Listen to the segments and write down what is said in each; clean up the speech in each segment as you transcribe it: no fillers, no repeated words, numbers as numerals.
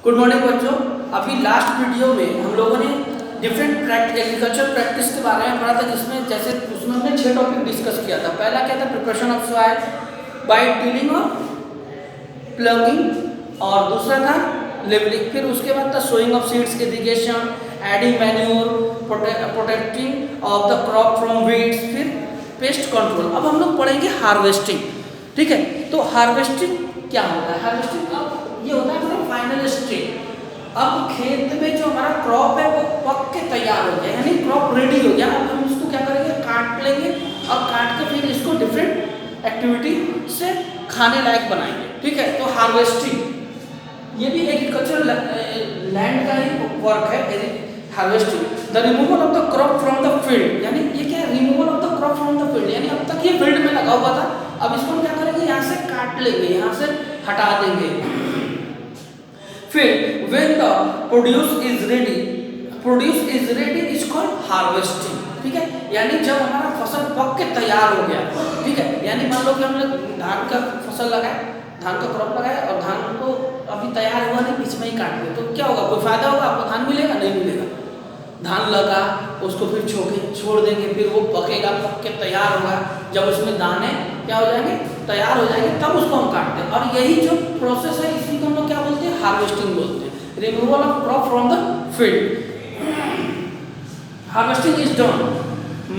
Good morning बच्चों। अभी last video में हम लोगों ने डिफरेंट एग्रीकल्चर प्रैक्टिस के बारे में पढ़ा था, जिसमें जैसे उसमें हमने 6 टॉपिक डिस्कस किया था। पहला क्या था? Preparation of soil by tilling और प्लगिंग, और दूसरा था लेवलिंग। फिर उसके बाद था sowing of seeds, irrigation, adding manure, protecting of the crop from weeds, फिर पेस्ट कंट्रोल। अब हम लोग पढ़ेंगे हार्वेस्टिंग। ठीक है, तो हार्वेस्टिंग क्या होता है? हार्वेस्टिंग अब ये होता है हमारा फाइनल स्टेज। अब खेत में जो हमारा क्रॉप है वो पक के तैयार हो गया, यानी क्रॉप रेडी हो गया। अब हम इसको क्या करेंगे? काट लेंगे, और काट के फिर इसको डिफरेंट एक्टिविटी से खाने लायक बनाएंगे। ठीक है, तो हार्वेस्टिंग ये भी एग्रीकल्चर लैंड का ही वर्क है। Harvesting the removal of the crop from the field, यानी ये क्या है? Removal of the crop from the field, यानी अब तक ये फील्ड में लगा हुआ था, अब इसको हम क्या करेंगे? यहाँ से काट लेंगे, यहाँ से हटा देंगे। फिर when the produce is ready is called harvesting। ठीक है, यानी जब हमारा फसल पक के तैयार हो गया, ठीक है, यानी मान लो कि हमने धान का फसल लगाया, धान का क्रॉप लगाया, और धान को अभी तैयार हुआ नहीं, बीच में ही काट दिया, तो क्या होगा? कोई फायदा होगा? आपको धान मिलेगा? नहीं मिलेगा। धान लगा, उसको फिर छोड़ देंगे, फिर वो पकेगा, पक के तैयार होगा। जब उसमें दाने क्या हो जाएंगे? तैयार हो जाएंगे, तब उसको हम काटते हैं। और यही जो प्रोसेस है, इसी को हम लोग क्या बोलते हैं? हार्वेस्टिंग बोलते हैं। Removal of crop from the field. Harvesting is done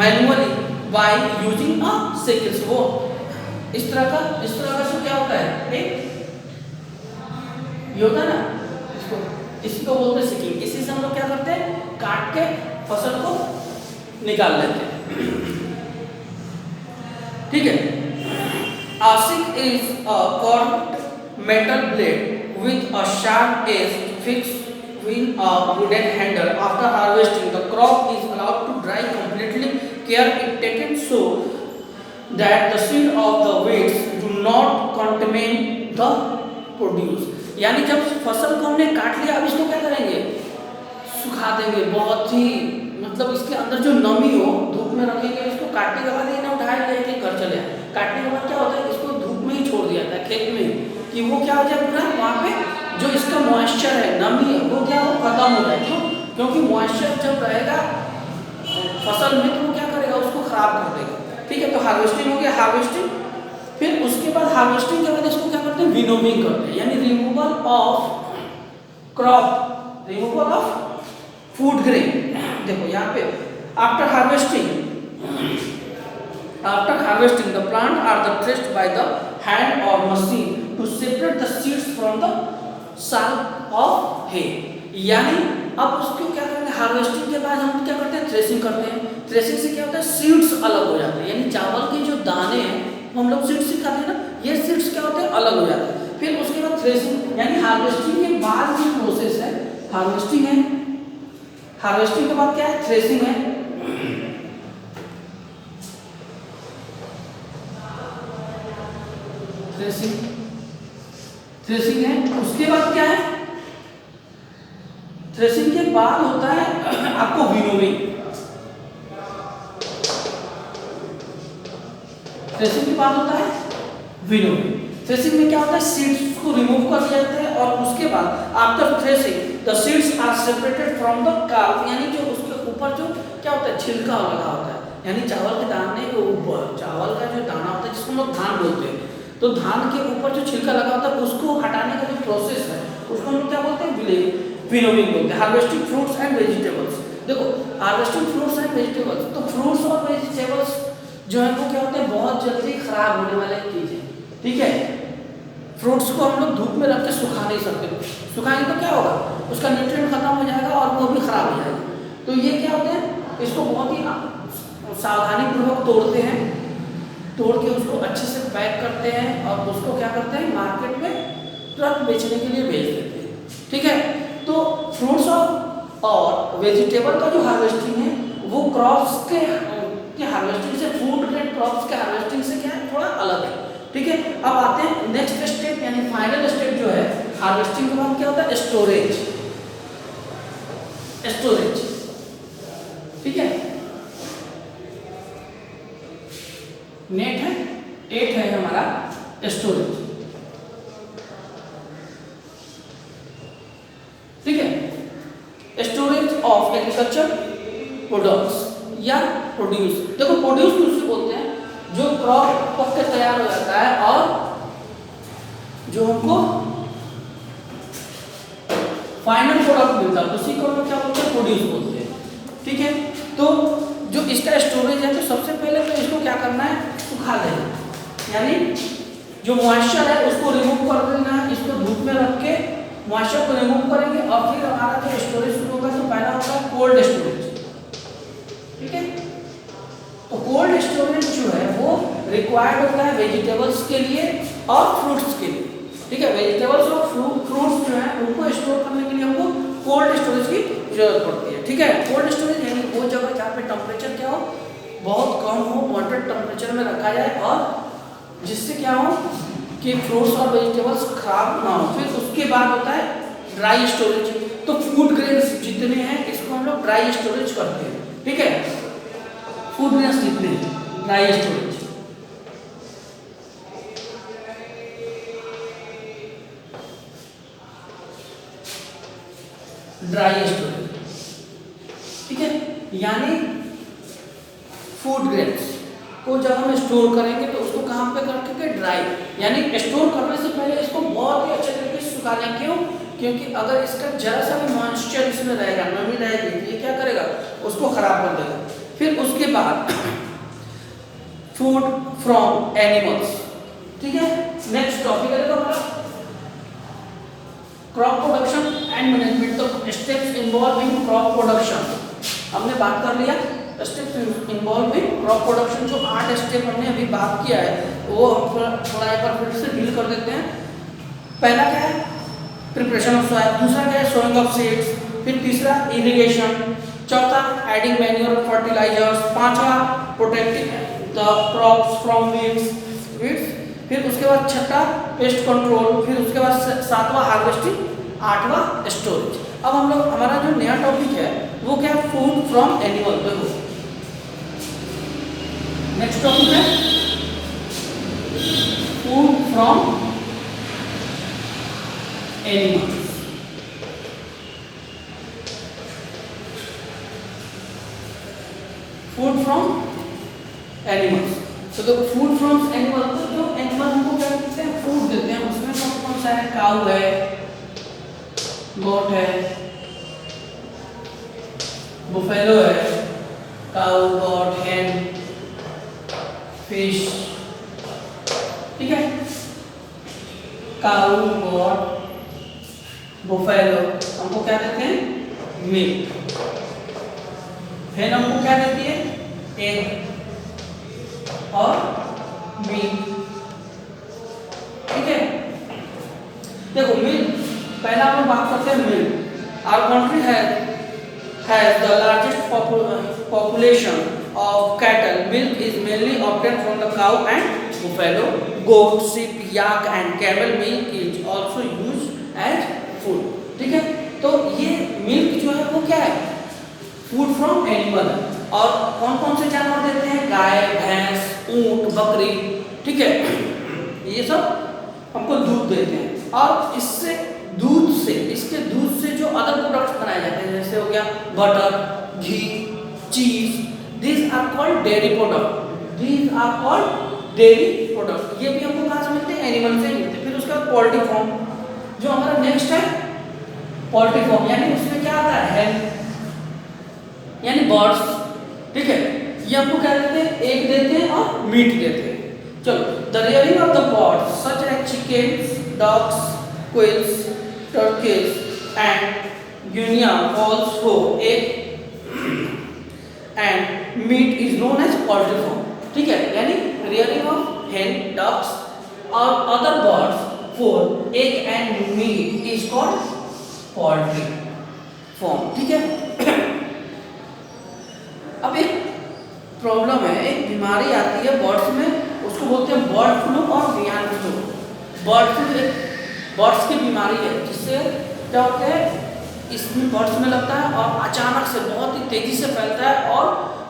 manually by using a sicles. वो इस तरह का से क्या होता है? ये होता है ना, इसी को बोलते हैं सिकलिंग। इसी से हम लोग क्या करते हैं? काट के फसल को निकाल लेते हैं। ठीक है, a sickle is a curved metal blade with a sharp edge fixed in a wooden handle. After harvesting, the crop is allowed to dry completely. Care is taken so that the seed of the weeds do not contaminate the produce। यानी जब फसल को हमने काट लिया, अब इसको क्या करेंगे? सुखा देंगे। बहुत ही मतलब इसके अंदर जो नमी हो, धूप में रखेंगे। इसको काटने के बाद ये ना उठाए लेके घर चले आए। काटने के बाद क्या होता है? इसको धूप में ही छोड़ दिया जाता है, खेत में ही, कि वो क्या हो जाए? पूरा वहाँ पे जो इसका मॉइस्चर है, नमी है, वो क्या हो? खत्म हो जाए। क्यों? क्योंकि मॉइस्चर जब रहेगा फसल में, तो वो क्या करेगा? उसको खराब कर देगा। ठीक है, तो हार्वेस्टिंग हो गया। हार्वेस्टिंग, फिर उसके बाद हार्वेस्टिंग के बाद इसको क्या करते हैं? विनोविंग करते हैं, यानी removal of crop, removal of food grain. देखो यहाँ पे after harvesting the plant are the threshed by the hand और machine to separate the seeds from the साल्प ऑफ हे। यानी अब उसको क्या करेंगे? हार्वेस्टिंग के बाद हम क्या करते हैं? थ्रेसिंग करते हैं। थ्रेसिंग से क्या होता है? सीड्स अलग हो जाते हैं, यानी चावल के जो दाने हैं, हम लोग सीड्स से खाते हैं ना, ये सीड्स क्या होते हैं? अलग हो जाते हैं। फिर उसके बाद थ्रेसिंग, यानी हार्वेस्टिंग के बाद जो प्रोसेस है, हार्वेस्टिंग है। हार्वेस्टिंग के बाद क्या है? थ्रेसिंग है। थ्रेसिंग है। उसके बाद क्या है? थ्रेसिंग के बाद होता है आपको विनोविंग। थ्रेसिंग के बाद होता है विनोविंग। थ्रेसिंग में क्या होता है? सीड्स को रिमूव कर दिया जाता है, और उसके बाद after threshing the seeds are separated from the कार्प, यानी जो उसके ऊपर जो क्या होता है? छिलका लगा होता है, यानी चावल के दाने के ऊपर चावल का जो दाना होता है, जिसको हम लोग धान बोलते हैं, तो धान के ऊपर जो छिलका लगा होता है, उसको हटाने का जो प्रोसेस है, उसको हम लोग क्या बोलते हैं? विनोविंग बोलते हैं। Harvesting fruits and vegetables. देखो, हार्वेस्टिंग फ्रूट्स एंड वेजिटेबल्स, तो फ्रूट्स और वेजिटेबल्स जो है वो क्या होते हैं? बहुत जल्दी खराब होने वाले चीज है। ठीक है, फ्रूट्स को हम लोग धूप में रख के सुखा नहीं सकते। सुखाएंगे तो क्या होगा? उसका न्यूट्रिएंट खत्म हो जाएगा और वो भी खराब हो जाएगा। तो ये क्या होते हैं? इसको बहुत ही सावधानी पूर्वक तोड़ते हैं, तोड़ के उसको अच्छे से पैक करते हैं, और उसको क्या करते हैं? मार्केट में तुरंत बेचने के लिए भेज देते हैं। ठीक है, तो फ्रूट्स और वेजिटेबल का जो हार्वेस्टिंग है, वो क्रॉप्स के हार्वेस्टिंग से, फूड ग्रेड क्रॉप्स के हार्वेस्टिंग से क्या है? थोड़ा अलग है। ठीक है, अब आते हैं नेक्स्ट स्टेप, यानी फाइनल स्टेप जो है हार्वेस्टिंग के बाद क्या होता है? स्टोरेज। ठीक है, नेट है 8 है हमारा storage. Storage of agriculture products या प्रोड्यूस। देखो प्रोड्यूस तो उसे बोलते हैं जो क्रॉप पक के तैयार हो जाता है और जो हमको फाइनल प्रोडक्ट मिलता है उसी को हम क्या बोलते हैं, प्रोड्यूस बोलते हैं। ठीक है, तो जो इसका स्टोरेज है तो सबसे पहले तो इसको क्या करना है, सुखा देना, यानी जो मॉइस्चर है उसको रिमूव कर देना है। इसको धूप में रख के मॉइस्चर को रिमूव करेंगे और फिर हमारा जो स्टोरेज शुरू होगा तो पहला होता है कोल्ड स्टोरेज। ठीक है, तो कोल्ड स्टोरेज जो है वो रिक्वायर्ड होता है वेजिटेबल्स के लिए और फ्रूट्स के लिए। ठीक है, वेजिटेबल्स और फ्रूट्स जो है उनको स्टोर करने के लिए हमको कोल्ड स्टोरेज की जरूरत पड़ती है। ठीक है, कोल्ड स्टोरेज यानी वो जगह जहाँ पे टेम्परेचर क्या हो, बहुत कम हो, मॉडरेट टेम्परेचर में रखा जाए और जिससे क्या हो कि फ्रूट्स और वेजिटेबल्स खराब ना हो। फिर उसके बाद होता है ड्राई स्टोरेज। तो फूड ग्रेन्स जितने हैं इसको हम लोग ड्राई स्टोरेज करते हैं। ठीक है, फूड ग्रेन्स जितने ड्राई स्टोरेज। ड्राई स्टोरेज, ठीक है, यानी फूड ग्रेन्स को जब हम स्टोर करेंगे तो उसको कहाँ पे रखेंगे, ड्राई, यानी स्टोर करने से पहले इसको बहुत ही अच्छे तरीके से सुखा लें। क्यों? क्योंकि अगर इसका जरा सा भी मॉइस्चर इसमें रहेगा, नमी रहेगी, ये क्या करेगा, उसको खराब कर देगा। फिर उसके बाद फूड फ्रॉम एनिमल्स। ठीक है, नेक्स्ट टॉपिक है हमारा क्रॉप प्रोडक्शन एंड मैनेजमेंट। तो steps involve in crop production हमने बात कर लिया। Steps involve in crop production, जो 8 स्टेप हमने अभी बात किया है वो हम थोड़ा एक बार फिर से डील कर देते हैं। पहला क्या है, प्रिपरेशन ऑफ सॉइल। दूसरा क्या है, सोइंग ऑफ सीड्स। फिर तीसरा इरिगेशन। चौथा एडिंग मैन्योर फर्टिलाइजर्स। पांचवा protecting the crops from weeds. फिर उसके बाद छठा पेस्ट कंट्रोल। फिर उसके बाद सातवां हार्वेस्टिंग। आठवां स्टोरेज। अब हम लोग हमारा जो नया टॉपिक है वो क्या है, फूड फ्रॉम एनिमल। देखो नेक्स्ट टॉपिक है food from animals. Food from animals. तो देखो फूड फ्रॉम एनिमल, तो जो एनिमल हमको क्या करते हैं, फूड देते हैं, उसमें कौन कौन सा है, काऊ है, गोट है, बुफेलो है, काऊ, गॉट, हैन, फिश। ठीक है, काऊ, गॉट, बुफेलो हमको क्या देते हैं, मिल्क। हैन हमको क्या देती है, एग और मिल्क। ठीक है, देखो मिल्क, पहला हम लोग बात करते हैं milk. Our country has the largest population of cattle. Milk is mainly obtained from the cow and buffalo. Goat, sheep, yak and camel milk is also used as food. ठीक है, तो ये मिल्क जो है वो क्या है, फूड फ्रॉम एनिमल है। और कौन कौन से जानवर देते हैं, गाय, भैंस, ऊंट, बकरी। ठीक है, ये सब हमको दूध देते हैं। और इसके दूध से जो अदर प्रोडक्ट्स बनाए जाते हैं, जैसे हो गया butter, ghee, cheese, these are called dairy product. ये भी हमको कहाँ से मिलते हैं, एनिमल से मिलते हैं। फिर उसके बाद पोल्ट्री फॉर्म, जो हमारा नेक्स्ट है पोल्ट्री फॉर्म, यानी उसमें क्या आता है, हैन यानी बर्ड्स। ठीक है, ये हमको क्या देते हैं, एग देते हैं और मीट देते हैं। चलो, the rearing of the birds such as chickens, ducks, quails, turkeys and guinea fowls for egg and meat is known as poultry farm. ठीक है, यानी rearing of hen, ducks or other birds for egg and meat is called poultry farm. ठीक है, अब एक problem है, एक बीमारी आती है बर्ड्स में, उसको बोलते हैं बर्ड फ्लू और avian flu. Bird flu birds की बीमारी है, जिससे क्या होता है, इसमें बर्ड्स में लगता है और अचानक से बहुत ही तेजी से फैलता है और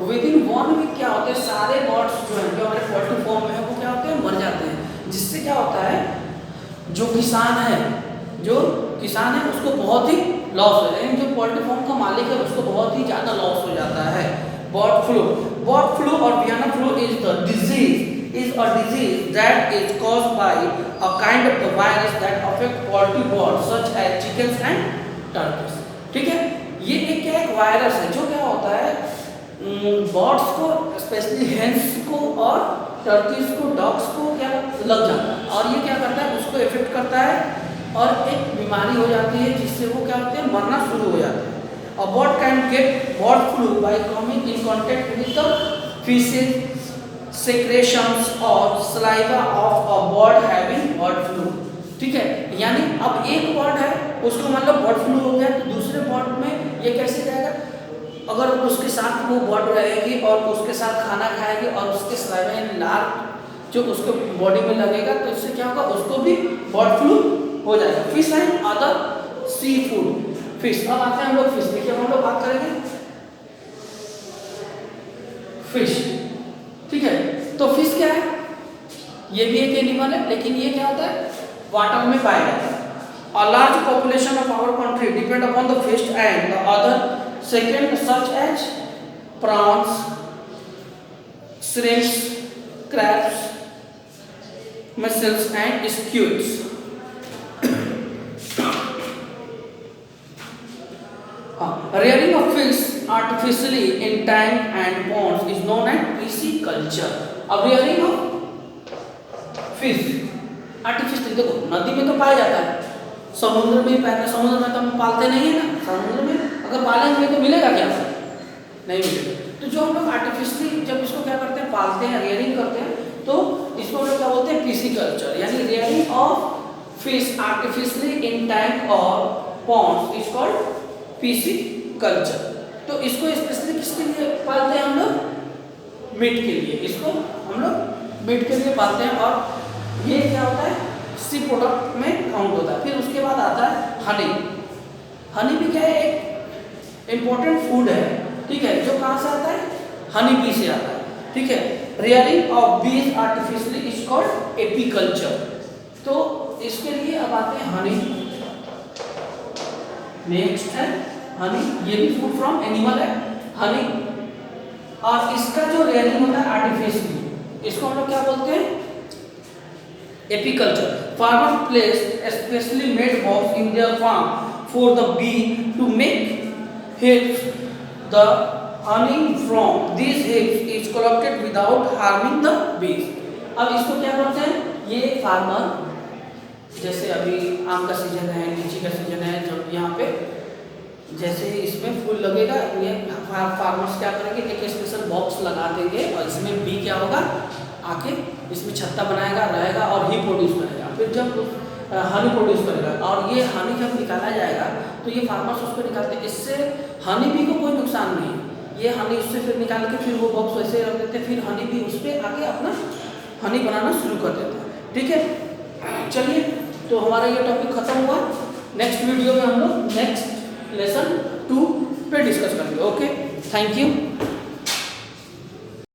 विद इन 1 वीक क्या होते हैं, सारे बर्ड्स जो हैं जो हमारे पोल्ट्री फॉर्म में है वो क्या होते हैं, मर जाते हैं। जिससे क्या होता है, जो किसान है उसको बहुत ही लॉस हो जाता है, जो पोल्ट्री फार्म का मालिक है उसको बहुत ही ज़्यादा लॉस हो जाता है। बर्ड फ्लू और Vienna flu is a disease that is caused by a kind of the virus that affect poultry birds such as chickens and turkeys। ठीक है, ये एक वायरस है जो क्या होता है बर्ड्स को, स्पेशली हेंस को और टर्कीज को, डॉग्स को क्या लग जाता है और ये क्या करता है उसको इफेक्ट करता है और एक बीमारी हो जाती है जिससे वो क्या होते हैं मरना शुरू हो जाता है। A bird can get bird flu by coming in contact with the feces, secretions or saliva of a bird having bird flu। ठीक है, यानी अब एक बर्ड है उसको मतलब बर्ड फ्लू हो गया तो दूसरे बर्ड में ये कैसे जाएगा, अगर उसके साथ वो बर्ड रहेगी और उसके साथ खाना खाएगी और उसके सलाइवा यानी लार जो उसके बॉडी में लगेगा तो इससे क्या होगा उसको भी बर्ड फ्लू हो जाएगा। Fish and other seafood. Fish, अब आते हैं हम लोग फिश। देखिए हम लोग बात करेंगे फिश। ठीक है, तो फिश क्या है, ये भी एक एनिमल है लेकिन ये क्या होता है वाटर में पाया जाता है। A large population of our country depend upon the fish and the other second such as prawns, shrimps, crabs, mussels and squids। Rearing of fish artificially in tank and ponds is known as pisciculture। अब rearing of fish artificial, देखो नदी में तो पाया जाता है, समुद्र में पाया, समुद्र में तो हम पालते नहीं है ना, समुद्र में अगर पालेंगे तो मिलेगा क्या, नहीं मिलेगा। तो जो हम लोग आर्टिफिशियली जब इसको क्या करते हैं पालते हैं, रियरिंग करते हैं तो इसको हम लोग क्या बोलते हैं पिसिकल्चर, यानी rearing of fish artificially in tank और पॉन्ड्स इज कॉल्ड पिसिकल्चर। तो इसको स्पेशली किसके लिए पालते हैं हम लोग, मीट के लिए, इसको हम लोग मीट के लिए पालते हैं और ये क्या होता है सी प्रोडक्ट में काउंट होता है। फिर उसके बाद आता है हनी। हनी भी क्या है एक इम्पोर्टेंट फूड है, ठीक है, जो कहाँ से आता है हनी बी से आता है। ठीक है, रियरिंग ऑफ बीज आर्टिफिशियली इज कॉल्ड एपीकल्चर। तो इसके लिए अब आते हैं हनी। नेक्स्ट है हनी, ये भी फूड फ्रॉम एनिमल है हनी, और इसका जो रियरिंग होता है आर्टिफिशियली इसको हम लोग क्या बोलते हैं apiculture. Farmer placed especially made box in their farm for the bee to make hives. The honey from these hives is collected without harming the bees। अब इसको क्या करते हैं ये फार्मर, जैसे अभी आम का सीजन है, लीची का सीजन है, जब यहाँ पे जैसे इसमें फूल लगेगा ये फार्मर्स क्या करेंगे एक स्पेशल बॉक्स लगा देंगे और इसमें बी क्या होगा आके इसमें छत्ता बनाएगा रहेगा और ही प्रोड्यूस करेगा। फिर जब हनी प्रोड्यूस करेगा और ये हनी जब निकाला जाएगा तो ये फार्मर्स उसको निकालते हैं, इससे हनी बी को कोई नुकसान नहीं है। ये हनी उससे फिर निकाल के फिर वो बॉक्स वैसे रख देते हैं, फिर हनी बी उस पर आके अपना हनी बनाना शुरू कर देता है। ठीक है, चलिए तो हमारा ये टॉपिक खत्म हुआ। नेक्स्ट वीडियो में हम लोग नेक्स्ट लेसन 2 पे डिस्कस करेंगे। Okay, thank you.